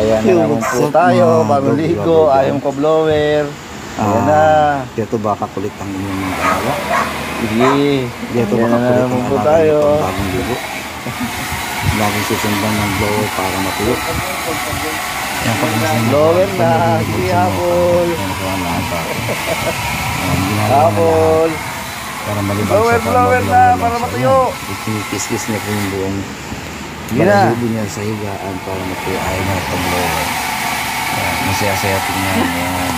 Ayan na naman po tayo, bagong ligo, ayaw ko blower. Ayan na. Dito baka kulit ang inyong mga alawa. Sige. Dito baka kulit ang alawa bagong ligo. Bagong susundan ng blower para matuyo. Yan pag blower na, sige habol. Habol. Para malibang sa blower na, para matuyo. Ikinikis-kis niya po yung buong Gina niya sa higaan para matuyo. Ayaw na pag-blower. Masaya-saya tingnan. Ayan.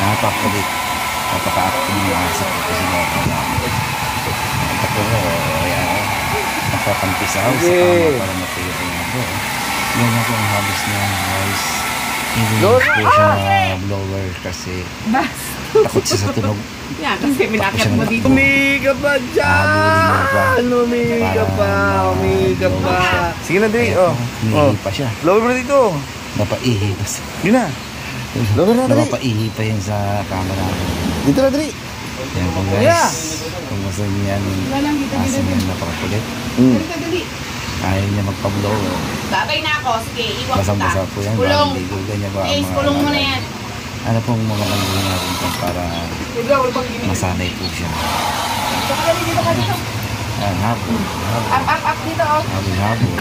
Nakakakulit. Napaka-acting yung asap ko kasi nakakampisaw sa kama para matuyo yung abo. Ganyan po ang habis niya guys. Hindi po siya blower kasi takot siya sa tunog. Yeah, kasi minakit mo dito. Umiga pa dyan! Umiga pa. Sige na, Dre. Umihi pa siya. Blower mo na dito. Napaihi pa siya. Yun na. Blower na, Dre. Napaihi pa yun sa camera. Dito na, Dre. Yan po guys. Kung gusto niya yan, asa niya napakakulit. Ayaw niya magpa-blower. Babay na ako. Sige, iwan kita. Basang-basa po yan. Kulong. Ganyan ba ang mga kulong mo na yan. ano pong mga kanilin natin para masanay po siya. Ayan, habol. Up dito. Habol.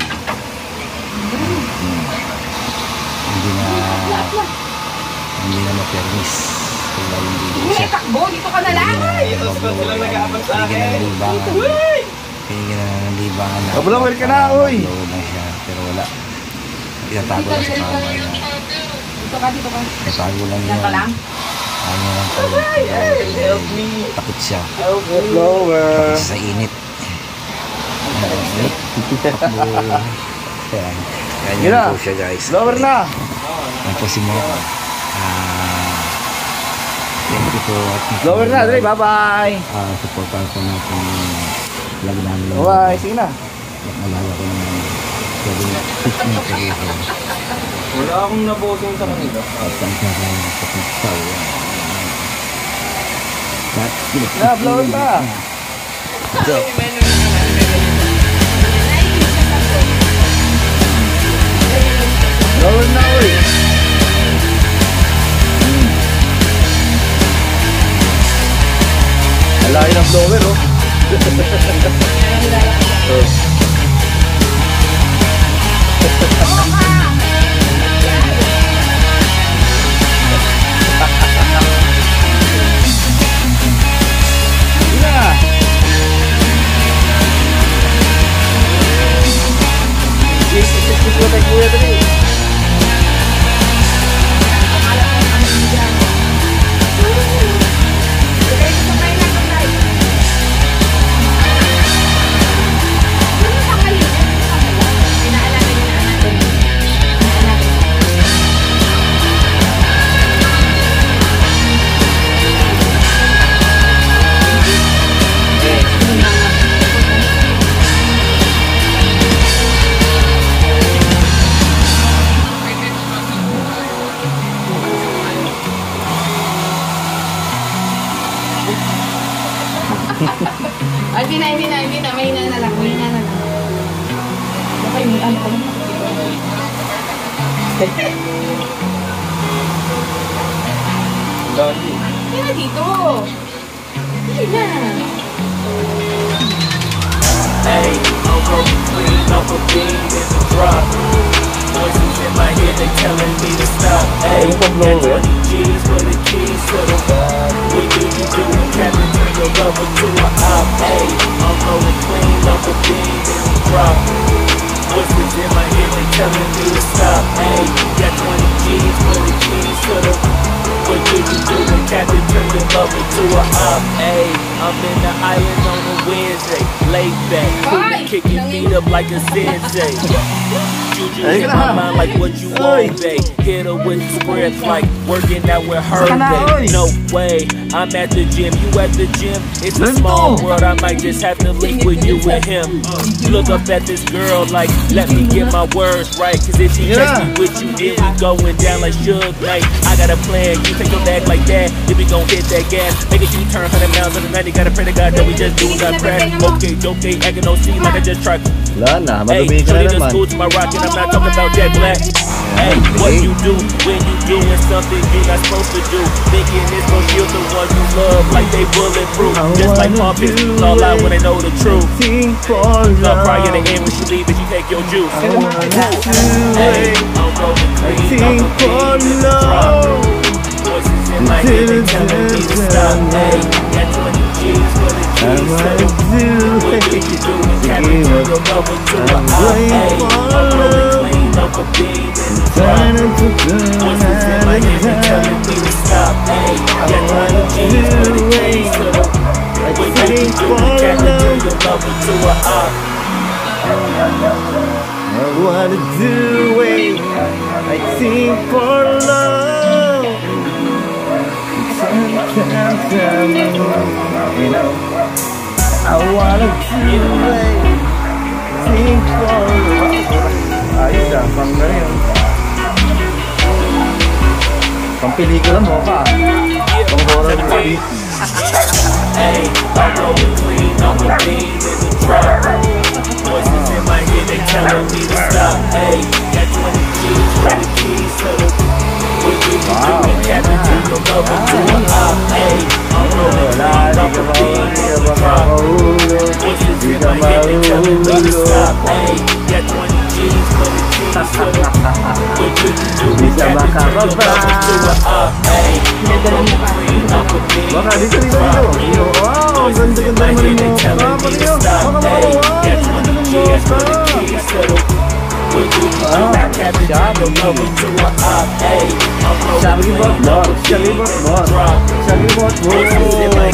Hindi na ma-permis. Hindi, takbo. Dito ka na lang. Pinigyan na ng libangan na. Kabulawin ka na, oy! Pero wala. Itatago na sa kama niya. Dito ka. Itago lang yan. Ano lang pala. Takot siya. Blower. Takot siya sa init. Ganyan po siya guys. Blower na. Yan po si Mocha. Thank you po. Blower na, Dre. Bye-bye. Supportan ko natin yung vlog namin. Bye. Sige na. Malala ko naman. Sabi niya, wala akong nabosong sa kanila. Blower na. Blower na, uy. Alain ang blower, oh. Kuya tadi. Hindi na. Mahina na lang. Bakit may ano pa lang? Hindi na dito. Hindi na. Hey, I'm rolling clean off a beam in the drop. Voices in my head, they telling me to stop. Hey, got 20 G's for the keys to the bar. What do you do when Captain turn your lover to a op? Hey, I'm rolling clean off a beam in the drop. Voices in my head, they telling me to stop. Hey, got 20 G's for the keys to the bar. What do you do when Captain turn your lover to a op? Hey, I'm in the iron on a Wednesday, laid back, coolin', kicking feet up like a sensei. Juju in my mind like what you want, babe. Hit her with the script like working out with her, babe. No way, I'm at the gym, you at the gym. It's a small world, I might just have to link with you and him. You look up at this girl like, let me get my words right. Cause if she text me with you, then we going down like Suge Knight. I got a plan, you take your bag like that, then we gon' hit that gas. Make a U-turn 100 miles on the night, gotta pray to God that we just do not crash. Okay, acting no scene like I just tried. Wala na, madumi ka na naman. I'm not talking about Jack Black. Hey, what you do when you doing something you're not supposed to do? Thinking it's gonna shield the one you love like they bulletproof. Just like pumping, all out when they know the truth. Love cry in the end when you leave it, you take your juice. Hey, I'm rolling clean, I'm for love. Voices in my head, they telling me to stop. Hey, got 20 G's for the keys. What do you do when Captain turn your lover to a op? Hey, I'm rolling clean, up a beam in the drop. Voices in my head, they telling me to stop. Hey, got 20 G's for the keys. What do you do when Captain turn your lover to a op? What to do, wait, I think for love. Sometimes you know, I wanna do, wait, think for love. Ayos ah, pang na yun. Pang pelikula mo ka. Pang horror movie. Hey, I'm rolling clean, I'm a beam in the drop. Voices in my head, they telling me to stop. Hey, got 20 G's for the keys to the. What do you do when Captain turn your lover to a op? Hey, I'm rolling clean, I'm a beam in the drop. Voices in my head, they telling me to stop. Hey, got 20 G's for the keys to the. What do you do when Captain turn your lover to a op? Hey, I'm rolling clean, I'm a beam in the drop. Wow, ganda-ganda naman yung mukha. Salibot mo.